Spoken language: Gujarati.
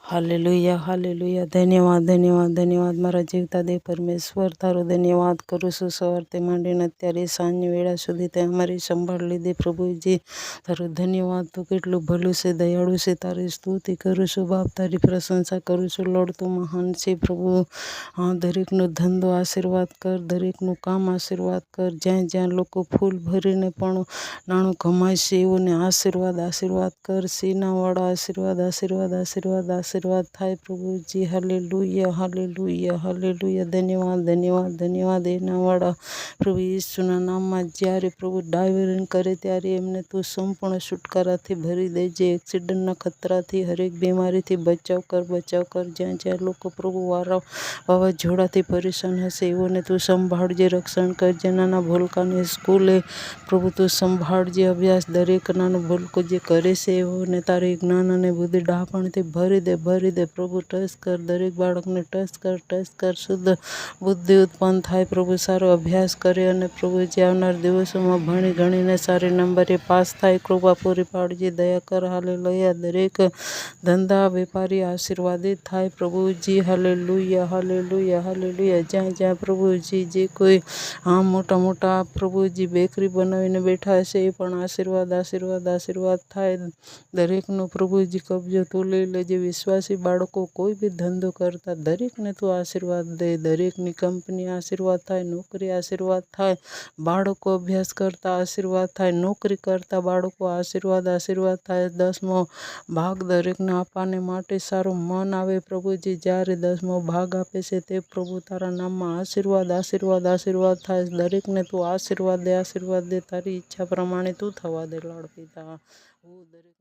Hallelujah, hallelujah. ધન્યવાદ, ધન્યવાદ, ધન્યવાદ. મારા જીવતા દે પરમેશ્વર, તારો ધન્યવાદ કરું છું. સવારથી માંડીને અત્યારે સાંજની વેળા સુધી તે અમારી સંભાળ લીધી. પ્રભુજી, તારો ધન્યવાદ. તું કેટલું ભલું છે, દયાળુ છે. તારી સ્તુતિ કરું છું બાપ, તારી પ્રશંસા કરું છું લોડ. તું મહાન છે પ્રભુ. દરેકનો ધંધો આશીર્વાદ કર, દરેકનું કામ આશીર્વાદ કર. જ્યાં જ્યાં લોકો ફૂલ ભરીને પણ નાણું કમાય છે એઓને આશીર્વાદ આશીર્વાદ કર. સીનાવાળા આશીર્વાદ આશીર્વાદ આશીર્વાદ આશીર્વાદ થાય પ્રભુજી. Hallelujah, hallelujah, hallelujah. ધન્યવાદ, ધન્યવાદ, ધન્યવાદ. એનાવાળા પ્રભુ ઈસુના નામમાં જ્યારે પ્રભુ ડાયવરિંગ કરે ત્યારે એમને તું સંપૂર્ણ છુટકારાથી ભરી દેજે. એક્સિડન્ટના ખતરાથી, હરેક બીમારીથી બચાવ કર, બચાવ કર. જ્યાં જ્યાં લોકો પ્રભુ વાવાઝોડાથી પરેશાન હશે એઓને તું સંભાળજે, રક્ષણ કરજે. નાના ભૂલકાને સ્કૂલે પ્રભુ તું સંભાળજે. અભ્યાસ દરેક નાનો ભૂલકો જે કરે છે એઓને તારી જ્ઞાન અને બુદ્ધિ ડાપણથી ભરી દે, ભરી દે પ્રભુ. ટચ કર, દરેક બાળકને ટચ કર, ટચ કર. શુદ્ધ બુદ્ધિ ઉત્પન્ન થાય પ્રભુ, સારો અભ્યાસ કરે અને પ્રભુ જે આવનાર દિવસોમાં ભણી ગણીને સારી નંબરે પાસ થાય. કૃપા પૂરી પાડજે, દયા કર. હાલેલુયા. દરેક ધંધા વેપારી આશીર્વાદિત થાય પ્રભુજી. Hallelujah, hallelujah, hallelujah. જ્યાં જ્યાં પ્રભુજી જે કોઈ મોટા મોટા પ્રભુજી બેકરી બનાવીને બેઠા હશે એ પણ આશીર્વાદ આશીર્વાદ આશીર્વાદ થાય. દરેકનો પ્રભુજી કબજો તું લઈ લેજે. વિશ્વાસી બાળકો કોઈ બી ધંધો કરતા દરેકને તું આશીર્વાદ દે. દરેકની કંપની આશીર્વાદ થાય, નોકરી આશીર્વાદ થાય, બાળકો અભ્યાસ કરતા આશીર્વાદ થાય, નોકરી કરતા બાળકો આશીર્વાદ આશીર્વાદ થાય. 10મો ભાગ દરેકને આપવાને માટે સારું મન આવે પ્રભુજી. જ્યારે 10મો ભાગ આપે છે તે પ્રભુ તારા નામમાં આશીર્વાદ આશીર્વાદ આશીર્વાદ થાય. દરેકને તું આશીર્વાદ દે, આશીર્વાદ દે. તારી ઈચ્છા પ્રમાણે તું થવા દે લાડ પિતા. દરેક